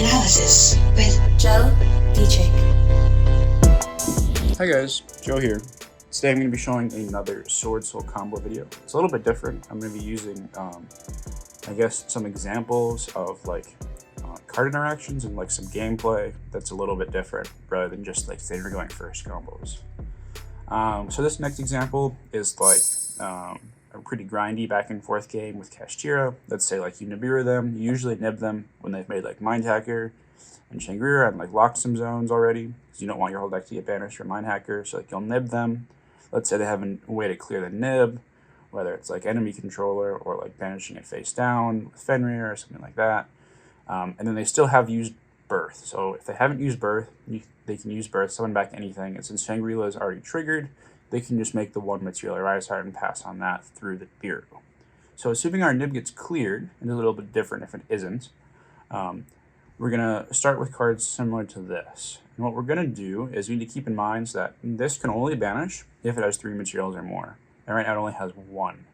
Analysis with JOE DIETRICH. Hi guys, Joe here. Today I'm going to be showing another Swordsoul combo video. It's a little bit different. I'm going to be using, I guess, some examples of card interactions and some gameplay that's a little bit different rather than just say you're going first combos. So this next example is a pretty grindy back and forth game with Cash Tira. Let's say you Nibiru them. You usually nib them when they've made Mind Hacker and Shangri and locked some zones already, because you don't want your whole deck to get banished for Mind Hacker. So you'll nib them. Let's say they have a way to clear the nib, whether it's enemy controller or banishing it face down with Fenrir or something like that. And then they still have used Birth. So if they haven't used Birth, they can use Birth, summon back anything. And since Shangri-La is already triggered, they can just make the one material Rise Heart and pass on that through the bureau. So assuming our nib gets cleared, and it's a little bit different if it isn't, we're going to start with cards similar to this. And what we're going to do is we need to keep in mind that this can only banish if it has 3 materials or more. And right now it only has 1.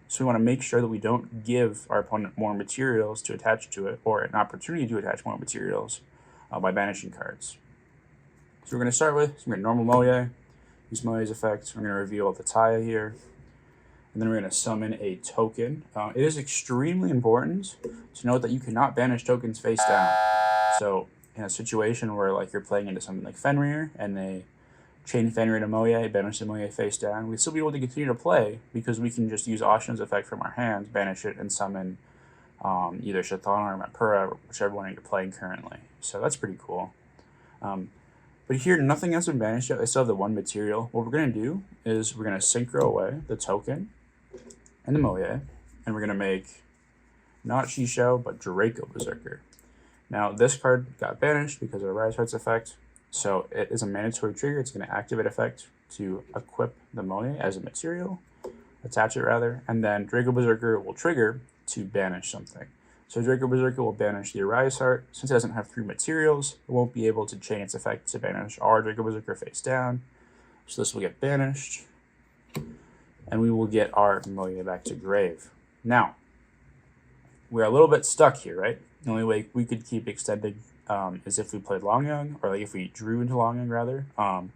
So we want to make sure that we don't give our opponent more materials to attach to it, or an opportunity to attach more materials by banishing cards. So we're going to start with normal Moye. Use Moye's effect. We're going to reveal the Taya here. And then we're going to summon a token. It is extremely important to note that you cannot banish tokens face down. So in a situation where you're playing into something like Fenrir and they chain Fenrir to Moye, banish the Moye face down, we'd still be able to continue to play because we can just use Ashn's effect from our hands, banish it, and summon either Shathan or Purrely, whichever one you're playing currently. So that's pretty cool. But here, nothing has been banished yet. They still have the 1 material. What we're going to do is we're going to synchro away the token and the Moye, and we're going to make not yugioh, but Draco Berserker. Now, this card got banished because of the Rise Heart's effect, so it is a mandatory trigger. It's going to activate effect to equip the Moye as a material, attach it rather, and then Draco Berserker will trigger to banish something. So Draco Berserker will banish the Rise Heart. Since it doesn't have 3 materials, it won't be able to chain its effect to banish our Draco Berserker face down. So this will get banished, and we will get our Moye back to grave. Now, we're a little bit stuck here, right? The only way we could keep extending is if we played Longyang, or if we drew into Longyang rather. And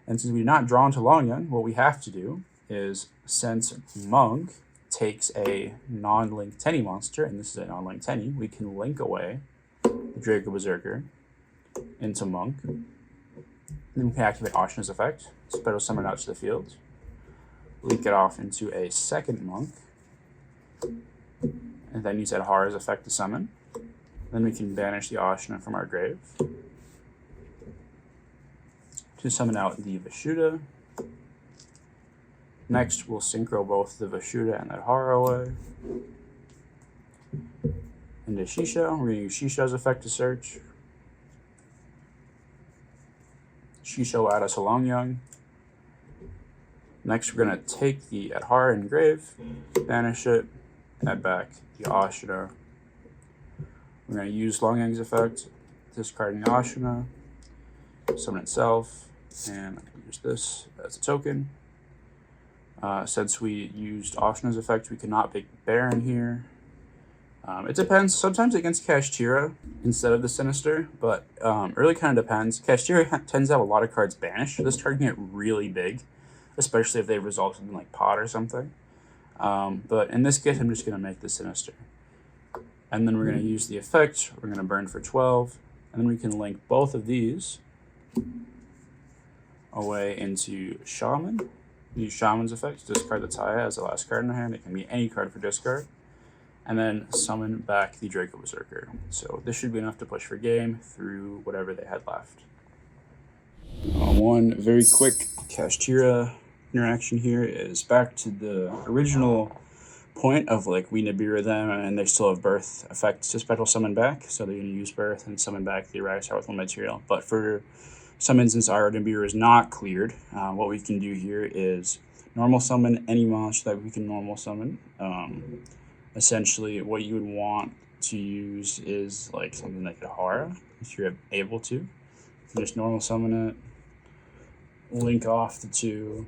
since we do not draw into Longyang, what we have to do is, since Monk takes a non-link Tenny monster, and this is a non-link Tenny, we can link away the Draco Berserker into Monk. And then we can activate Ashn's effect, special summon out to the field, link it off into a second Monk, and then use Adhara's effect to summon. Then we can banish the Ashna from our grave to summon out the Vishuddha. Next, we'll synchro both the Vishuddha and Adhara away into yugioh. We're going to use yugioh's effect to search. Yugioh will add us a Longyang. Next, we're going to take the Adhara in grave, banish it, add back the Ashna. We're going to use Longyang's effect, discarding the Ashna, summon itself, and use this as a token. Since we used Ashna's effect, we cannot pick Baron here. It depends. Sometimes against Cash Tira instead of the Sinister, but it really kind of depends. Cash Tira tends to have a lot of cards banished. This card can get really big, especially if they result something like Pot or something. But in this case, I'm just going to make the Sinister. And then we're going to use the effect. We're going to burn for 12. And then we can link both of these away into Shaman. Use Shaman's effect to discard the Taya as the last card in the hand. It can be any card for discard. And then summon back the Draco Berserker. So this should be enough to push for game through whatever they had left. One very quick Cash Tira interaction here is back to the original point of we Nibiru them and they still have Birth effects to special summon back. So they're going to use Birth and summon back the Rise Heart with 1 material. But for some instance, our Nibiru is not cleared. What we can do here is normal summon any monster that we can normal summon. Essentially, what you would want to use is something like Adhara, if you're able to. You can just normal summon it, link off the 2,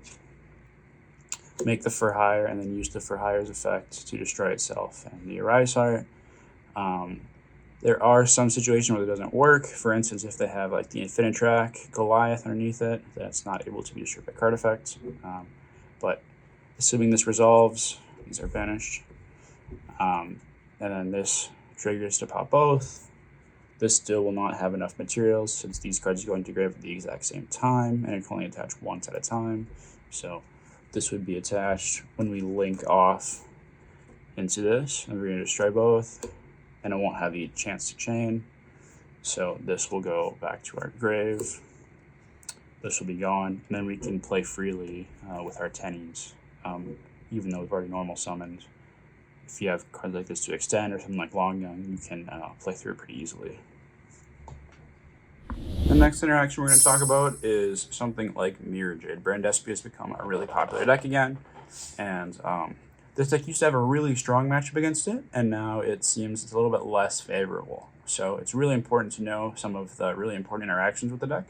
make the For Hire, and then use the For Hire's effect to destroy itself and the Rise Heart. There are some situations where it doesn't work. For instance, if they have like the Infinitrack Goliath underneath it, that's not able to be destroyed by card effects. But assuming this resolves, these are banished. And then this triggers to pop both. This still will not have enough materials since these cards go into grave at the exact same time, and it can only attach once at a time. So this would be attached when we link off into this, and we're going to destroy both, and it won't have the chance to chain. So this will go back to our grave. This will be gone, and then we can play freely with our tennies, even though we've already normal summoned. If you have cards like this to extend or something like Long Young, you can play through it pretty easily. The next interaction we're going to talk about is something like Mirror Jade. Brandespia has become a really popular deck again, and this deck used to have a really strong matchup against it, and now it seems it's a little bit less favorable. So it's really important to know some of the really important interactions with the deck.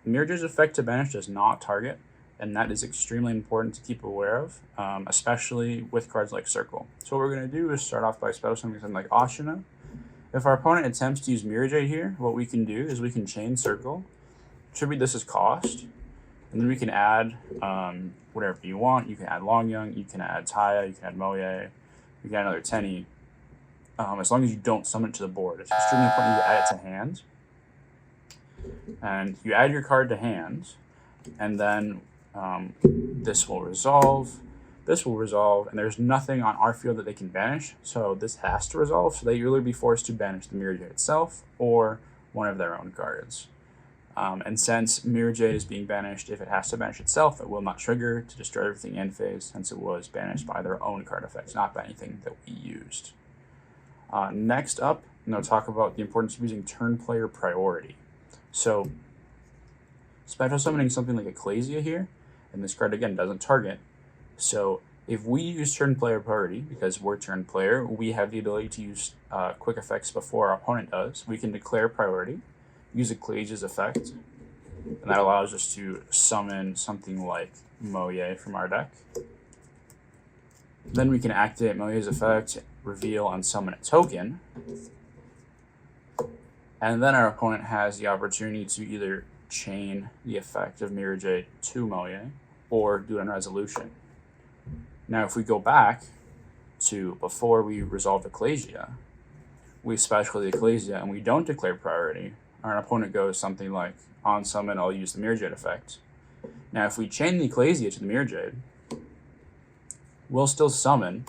Mirror Jade's effect to banish does not target, and that is extremely important to keep aware of, especially with cards like Circle. So what we're going to do is start off by special summoning something like Ashina. If our opponent attempts to use Mirror Jade here, what we can do is we can chain Circle, attribute this as cost, and then we can add whatever you want. You can add Long Young, you can add Taya, you can add Moye, you can add another Tenny, as long as you don't summon it to the board. It's extremely important you add it to hand. And you add your card to hand, and then this will resolve, and there's nothing on our field that they can banish, so this has to resolve, so they will either be forced to banish the Mirror Jade itself or one of their own cards. And since Mirror Jade is being banished, if it has to banish itself, it will not trigger to destroy everything in phase, since it was banished by their own card effects, not by anything that we used. Next up, I'm going to talk about the importance of using turn player priority. So, special summoning something like Ecclesia here, and this card again doesn't target. So if we use turn player priority, because we're turn player, we have the ability to use quick effects before our opponent does. We can declare priority, use Ecclesia's effect, and that allows us to summon something like Moye from our deck. Then we can activate Moye's effect, reveal, and summon a token. And then our opponent has the opportunity to either chain the effect of Mirror Jade to Moye or do it on resolution. Now, if we go back to before we resolve Ecclesia, we special the Ecclesia and we don't declare priority, our opponent goes something like, on summon, I'll use the Mirror Jade effect. Now, if we chain the Ecclesia to the Mirror Jade, we'll still summon,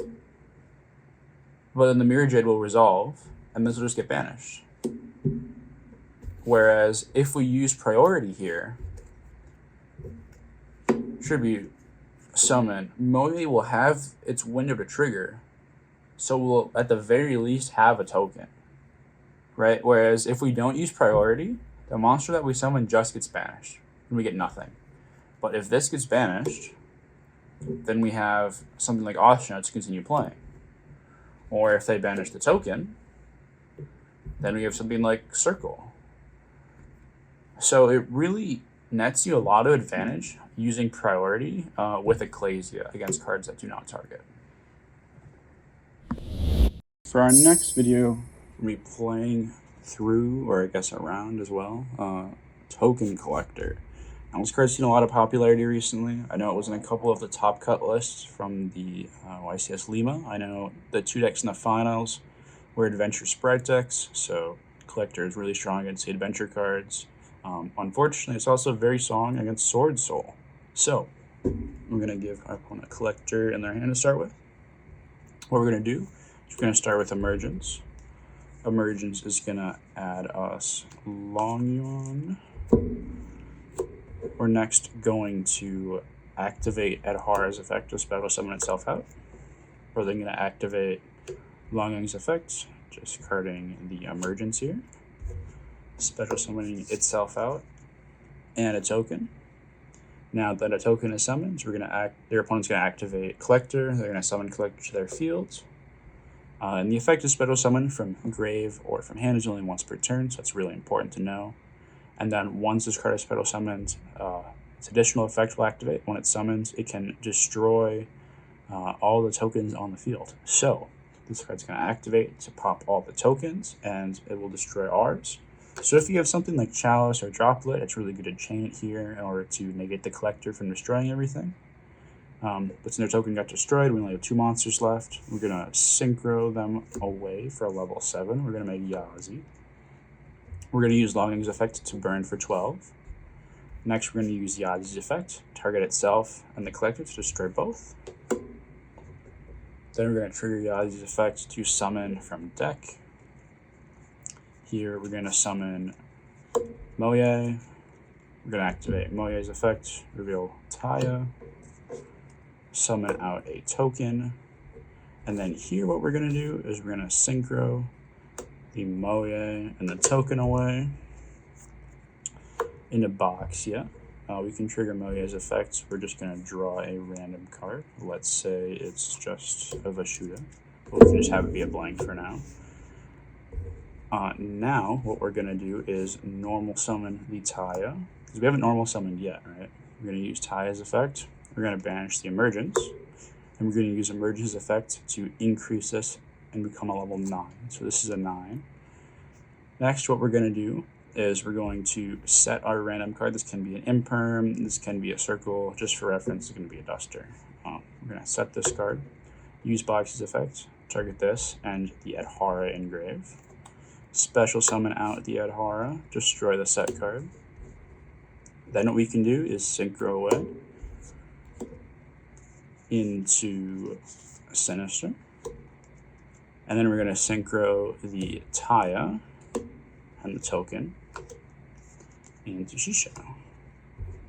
but then the Mirror Jade will resolve, and this will just get banished. Whereas if we use priority here, tribute, summon, Moye will have its window to trigger, so we'll at the very least have a token, right? Whereas if we don't use priority, the monster that we summon just gets banished, and we get nothing. But if this gets banished, then we have something like Ashina to continue playing. Or if they banish the token, then we have something like Circle. So it really nets you a lot of advantage using priority with Ecclesia against cards that do not target. For our next video, we'll be playing through, or I guess around as well, Token Collector. Now, this card's seen a lot of popularity recently. I know it was in a couple of the top cut lists from the YCS Lima. I know the two decks in the finals were Adventure Spread decks, so Collector is really strong against the Adventure cards. Unfortunately, it's also very strong against Swordsoul. So, we're going to give our opponent a Collector in their hand to start with. What we're going to do is we're going to start with Emergence. Emergence is going to add us Long Yuan. We're next going to activate Adhara's effect to special summon itself out. We're then going to activate Long Yang's effect, just carding the Emergence here. Special summoning itself out, and a token. Now that a token is summoned, their opponent's going to activate Collector. They're going to summon Collector to their field. And the effect is special summon from grave or from hand is only once per turn, so that's really important to know. And then once this card is special summoned, its additional effect will activate. When it's summoned, it can destroy all the tokens on the field. So this card's going to activate to pop all the tokens, and it will destroy ours. So if you have something like Chalice or Droplet, it's really good to chain it here in order to negate the collector from destroying everything. But since their token got destroyed, we only have 2 monsters left. We're going to synchro them away for a level 7. We're going to make Yazi. We're going to use Longing's effect to burn for 12. Next, we're going to use Yazi's effect, target itself and the collector to destroy both. Then we're going to trigger Yazi's effect to summon from deck. Here we're going to summon Moye. We're going to activate Moye's effect, reveal Taya, summon out a token, and then here what we're going to do is we're going to synchro the Moye and the token away in a box. We can trigger Moye's effects. We're just going to draw a random card. Let's say it's just a Vashuda. We can just have it be a blank for now. Now what we're going to do is normal summon the Taya, because we haven't normal summoned yet, right? We're going to use Taya's effect. We're going to banish the Emergence, and we're going to use Emergence's effect to increase this and become a level 9. So this is a 9. Next, what we're going to do is we're going to set our random card. This can be an imperm, this can be a circle. Just for reference, it's going to be a duster. We're going to set this card, use Box's effect, target this, and the Adhara engrave. Special summon out the Adhara, destroy the set card. Then what we can do is synchro away into Sinister. And then we're going to synchro the Taya and the token into Shisha.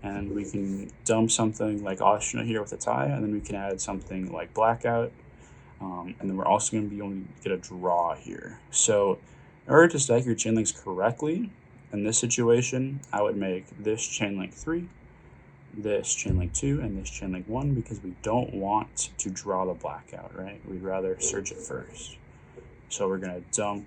And we can dump something like Ashna here with the Taya, and then we can add something like Blackout. And then we're also going to be able to get a draw here. So in order to stack your chain links correctly, in this situation, I would make this chain link 3, this chain link 2, and this chain link 1, because we don't want to draw the Blackout, right? We'd rather search it first. So we're going to dump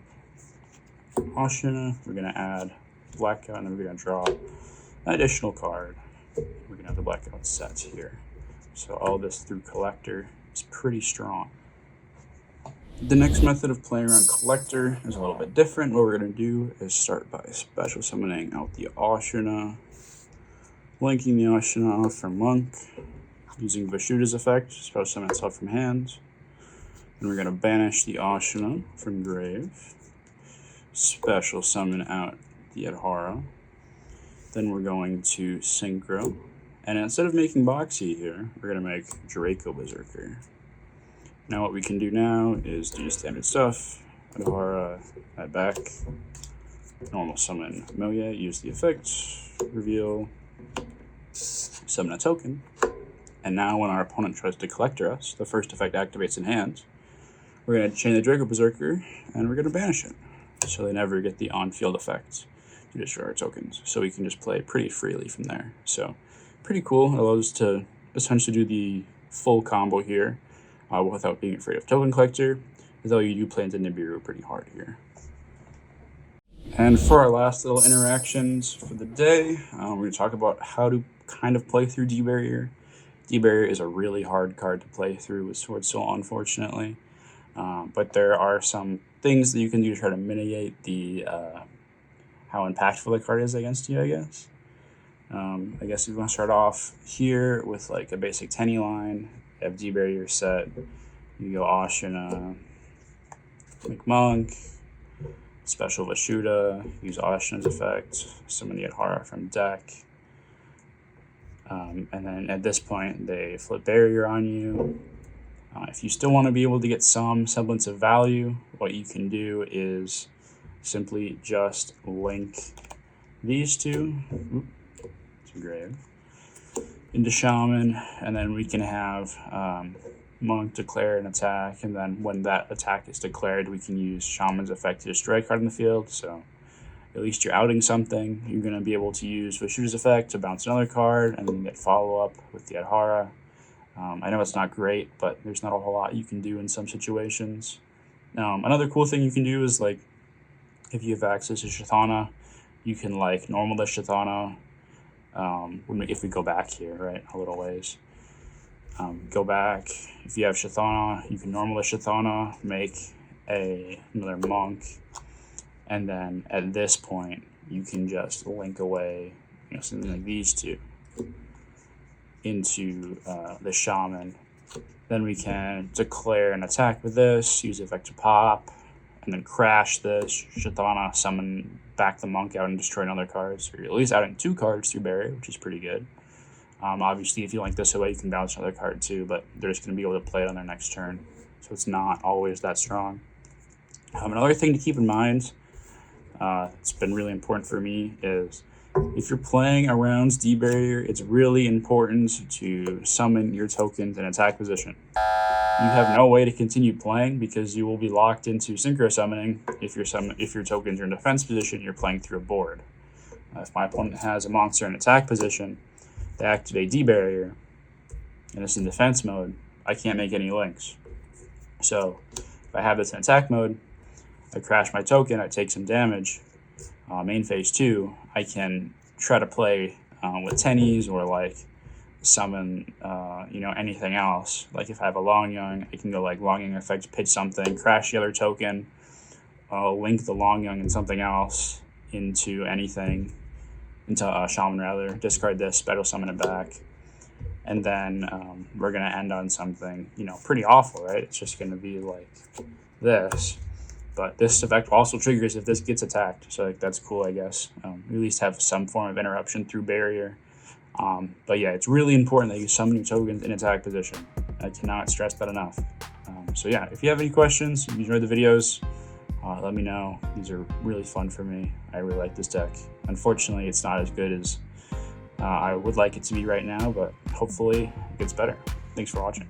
Ashina, we're going to add Blackout, and then we're going to draw an additional card. We're going to have the Blackout set here. So all this through Collector is pretty strong. The next method of playing around Collector is a little bit different. What we're going to do is start by special summoning out the Ashina, linking the Ashina off from Monk, using Vashuda's effect, special summon itself from hand. And we're going to banish the Ashina from grave, special summon out the Adhara. Then we're going to synchro. And instead of making Boxy here, we're going to make Draco Berserker. Now what we can do now is do standard stuff. Adhara, add back. Normal summon Moye, use the effect, reveal, summon a token. And now when our opponent tries to collector us, the first effect activates in hand. We're going to chain the Draco Berserker, and we're going to banish it. So they never get the on-field effect to destroy our tokens. So we can just play pretty freely from there. So pretty cool. It allows us to essentially do the full combo here without being afraid of token collector, though you do play into Nibiru pretty hard here. And for our last little interactions for the day, we're going to talk about how to kind of play through D-Barrier. D-Barrier is a really hard card to play through with Swordsoul, unfortunately. But there are some things that you can do to try to mitigate the how impactful the card is against you, I guess. I guess we want to start off here with like a basic Tenny line. You have D-Barrier set. You go Ashina, make Monk, special Vashuda, use Ashina's effect, summon the Adhara from deck. And then at this point, they flip Barrier on you. If you still want to be able to get some semblance of value, what you can do is simply just link these two to grave into Shaman, and then we can have Monk declare an attack, and then when that attack is declared, we can use Shaman's effect to destroy a card in the field. So at least you're outing something. You're going to be able to use Vashuda's effect to bounce another card, and then get follow-up with the Adhara. I know it's not great, but there's not a whole lot you can do in some situations. Another cool thing you can do is, like, if you have access to Shathana, you can, like, normal the Shathana. If we go back here, right, a little ways. Go back. If you have Chthona, you can normal the Chthona, make another monk, and then at this point you can just link away, something like these two into the shaman. Then we can declare an attack with this, use effect to pop, and then crash this Chthona, summon back the monk out and destroy another cards, or at least adding 2 cards through barrier, which is pretty good. Obviously, if you link this away, you can bounce another card too, but they're just going to be able to play it on their next turn, so it's not always that strong. Another thing to keep in mind, it's been really important for me, is if you're playing around D barrier, it's really important to summon your tokens in attack position. You have no way to continue playing because you will be locked into synchro summoning if your tokens are in defense position. You're playing through a board. If my opponent has a monster in attack position, they activate D barrier, and it's in defense mode, I can't make any links. So if I have this in attack mode, I crash my token, I take some damage. Main phase 2, I can try to play with tennies or like summon anything else. Like if I have a Longyung, I can go like Longyung effect, pitch something, crash the other token, link the Longyung and something else into anything, into a shaman rather, discard this, special summon it back, and then we're gonna end on something pretty awful, right? It's just gonna be like this. But this effect also triggers if this gets attacked, so that's cool, I guess. At least have some form of interruption through barrier. But yeah, it's really important that you summon your tokens in attack position. I cannot stress that enough. So yeah, if you have any questions, if you enjoyed the videos, let me know. These are really fun for me. I really like this deck. Unfortunately, it's not as good as I would like it to be right now, but hopefully it gets better. Thanks for watching.